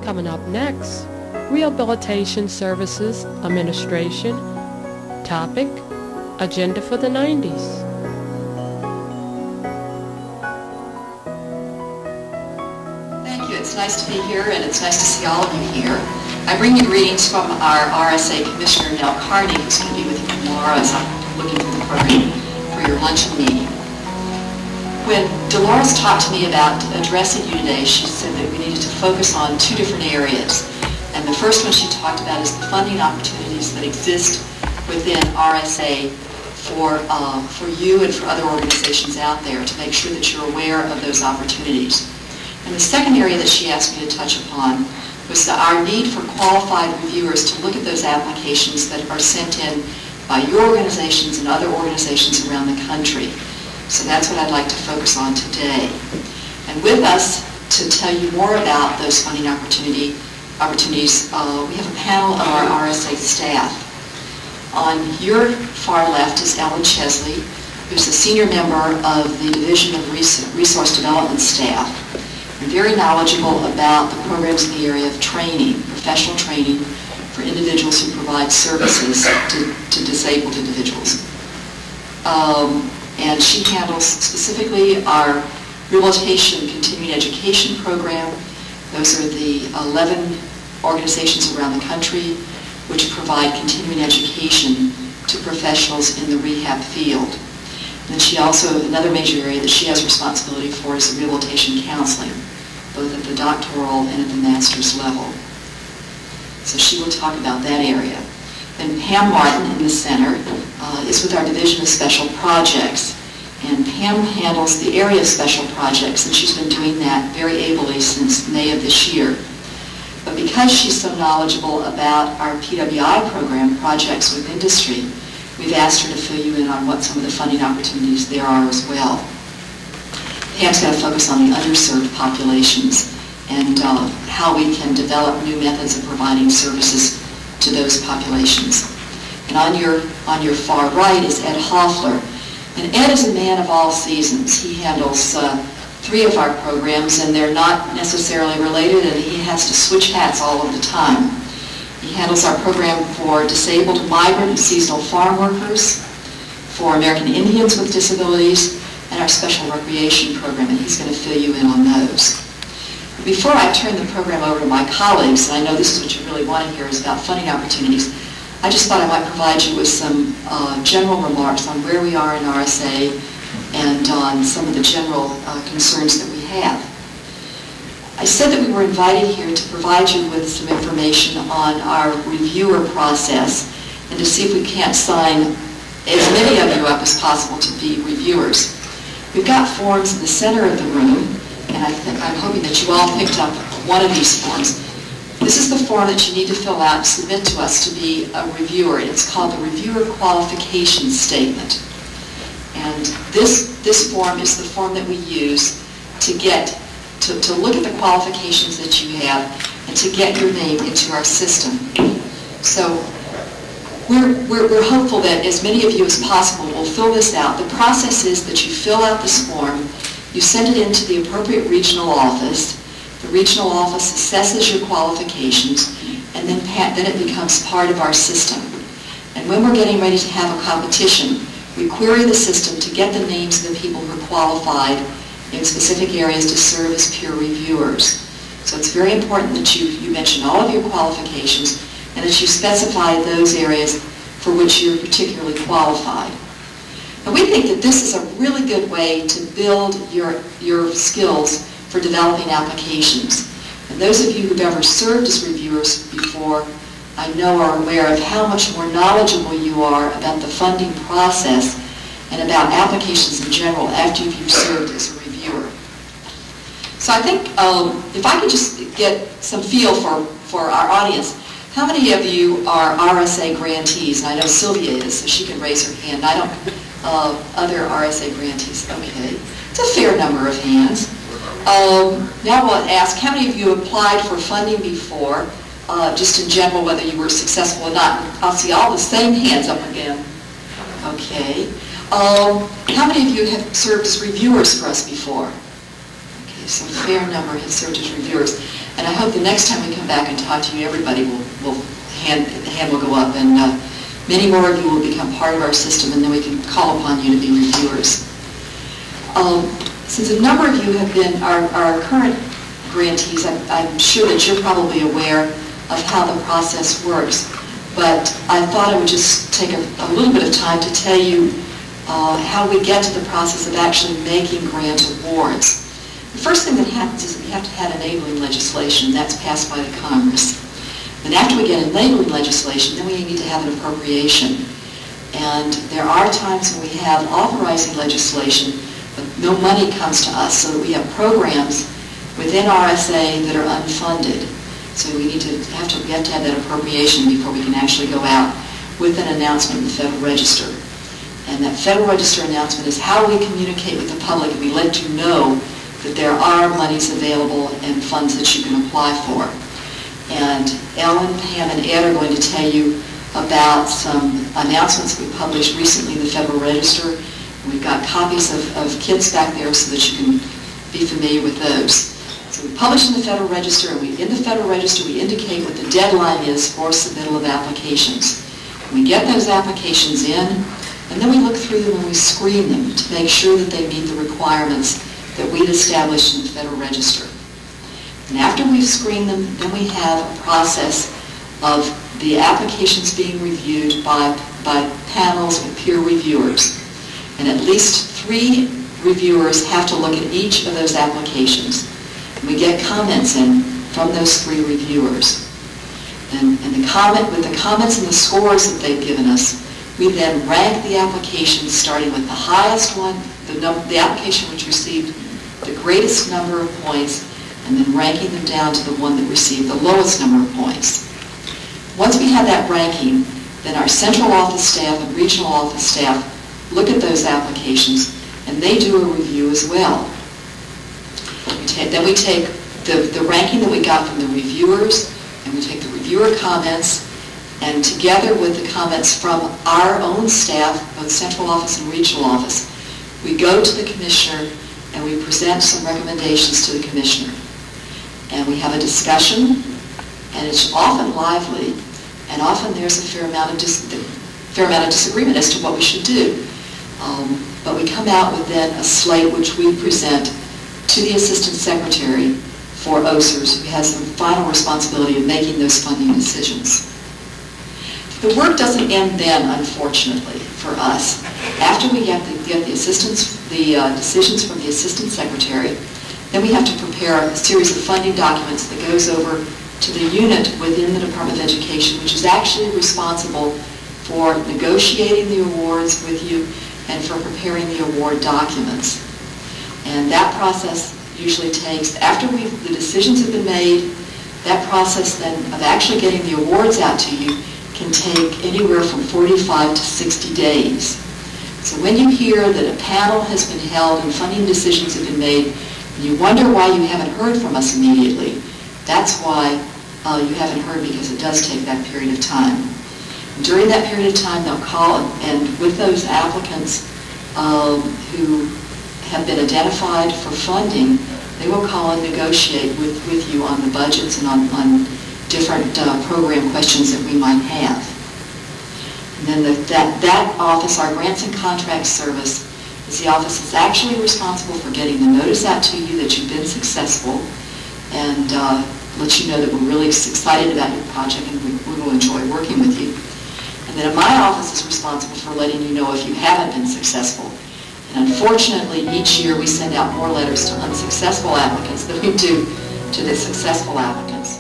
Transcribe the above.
Coming up next, Rehabilitation Services Administration. Topic, Agenda for the 90s. Thank you. It's nice to be here, and it's nice to see all of you here. I bring you greetings from our RSA Commissioner, Nell Carney, who's going to be with you tomorrow as I'm looking through the program for your luncheon meeting. When Dolores talked to me about addressing you today, she said that we needed to focus on two different areas. And the first one she talked about is the funding opportunities that exist within RSA for you and for other organizations out there to make sure that you're aware of those opportunities. And the second area that she asked me to touch upon was our need for qualified reviewers to look at those applications that are sent in by your organizations and other organizations around the country. So that's what I'd like to focus on today. And with us to tell you more about those funding opportunities, we have a panel of our RSA staff. On your far left is Ellen Chesley, who's a senior member of the Division of Resource Development staff, and very knowledgeable about the programs in the area of training, professional training for individuals who provide services to disabled individuals. And she handles specifically our Rehabilitation Continuing Education program. Those are the 11 organizations around the country which provide continuing education to professionals in the rehab field. And then she also, another major area that she has responsibility for is the rehabilitation counseling, both at the doctoral and at the master's level. So she will talk about that area. Then Pam Martin in the center is with our Division of Special Projects. And Pam handles the area of special projects, and she's been doing that very ably since May of this year. But because she's so knowledgeable about our PWI program, Projects with Industry, we've asked her to fill you in on what some of the funding opportunities there are as well. Pam's got to focus on the underserved populations and how we can develop new methods of providing services to those populations. And on your far right is Ed Hoffler. And Ed is a man of all seasons. He handles 3 of our programs, and they're not necessarily related, and he has to switch hats all of the time. He handles our program for disabled migrant and seasonal farm workers, for American Indians with disabilities, and our special recreation program, and he's going to fill you in on those. Before I turn the program over to my colleagues, and I know this is what you really want to hear is about funding opportunities, I just thought I might provide you with some general remarks on where we are in RSA and on some of the general concerns that we have. I said that we were invited here to provide you with some information on our reviewer process and to see if we can't sign as many of you up as possible to be reviewers. We've got forms in the center of the room, and I'm hoping that you all picked up one of these forms. This is the form that you need to fill out and submit to us to be a reviewer. It's called the Reviewer Qualification Statement. And this form is the form that we use to look at the qualifications that you have and to get your name into our system. So we're hopeful that as many of you as possible will fill this out. The process is that you fill out this form, you send it into the appropriate regional office. The regional office assesses your qualifications, and then it becomes part of our system. And when we're getting ready to have a competition, we query the system to get the names of the people who are qualified in specific areas to serve as peer reviewers. So it's very important that you mention all of your qualifications and that you specify those areas for which you're particularly qualified. And we think that this is a really good way to build your skills for developing applications. And those of you who've ever served as reviewers before, I know are aware of how much more knowledgeable you are about the funding process and about applications in general after you've served as a reviewer. So I think if I could just get some feel for our audience, how many of you are RSA grantees? And I know Sylvia is, so she can raise her hand. I don't, other RSA grantees, okay. It's a fair number of hands. Now we'll ask, how many of you applied for funding before, just in general, whether you were successful or not? I'll see all the same hands up again. Okay. How many of you have served as reviewers for us before? Okay, so a fair number have served as reviewers. And I hope the next time we come back and talk to you, everybody the hand will go up, and many more of you will become part of our system, and then we can call upon you to be reviewers. Since a number of you have been our current grantees, I'm sure that you're probably aware of how the process works. But I thought I would just take a little bit of time to tell you how we get to the process of actually making grant awards. The first thing that happens is that we have to have enabling legislation. That's passed by the Congress. And after we get enabling legislation, then we need to have an appropriation. And there are times when we have authorizing legislation, but no money comes to us, so that we have programs within RSA that are unfunded. So we have to have that appropriation before we can actually go out with an announcement in the Federal Register. And that Federal Register announcement is how we communicate with the public, and we let you know that there are monies available and funds that you can apply for. And Ellen, Pam, and Ed are going to tell you about some announcements we published recently in the Federal Register. We've got copies of kits back there so that you can be familiar with those. So we publish in the Federal Register, and in the Federal Register we indicate what the deadline is for submittal of applications. We get those applications in, and then we look through them and we screen them to make sure that they meet the requirements that we've established in the Federal Register. And after we've screened them, then we have a process of the applications being reviewed by panels of peer reviewers. And at least 3 reviewers have to look at each of those applications. And we get comments in from those 3 reviewers. And with the comments and the scores that they've given us, we then rank the applications starting with the highest one, the application which received the greatest number of points, and then ranking them down to the one that received the lowest number of points. Once we have that ranking, then our central office staff and regional office staff look at those applications, and they do a review as well. Then we take the ranking that we got from the reviewers, and we take the reviewer comments, and together with the comments from our own staff, both central office and regional office, we go to the commissioner and we present some recommendations to the commissioner. And we have a discussion, and it's often lively, and often there's a fair amount of disagreement as to what we should do. But we come out with then a slate which we present to the Assistant Secretary for OSERS, who has the final responsibility of making those funding decisions. The work doesn't end then, unfortunately, for us. After we get the decisions from the Assistant Secretary, then we have to prepare a series of funding documents that goes over to the unit within the Department of Education, which is actually responsible for negotiating the awards with you and for preparing the award documents. And that process usually takes, after the decisions have been made, that process then of actually getting the awards out to you can take anywhere from 45 to 60 days. So when you hear that a panel has been held and funding decisions have been made, and you wonder why you haven't heard from us immediately, that's why you haven't heard, because it does take that period of time. And during that period of time, they'll call, and with those applicants who have been identified for funding, they will call and negotiate with you on the budgets and on different program questions that we might have. And then that office, our Grants and Contracts Service, is the office that's actually responsible for getting the notice out to you that you've been successful, and let you know that we're really excited about your project and we will enjoy working with you. And then my office is responsible for letting you know if you haven't been successful. And unfortunately, each year we send out more letters to unsuccessful applicants than we do to the successful applicants.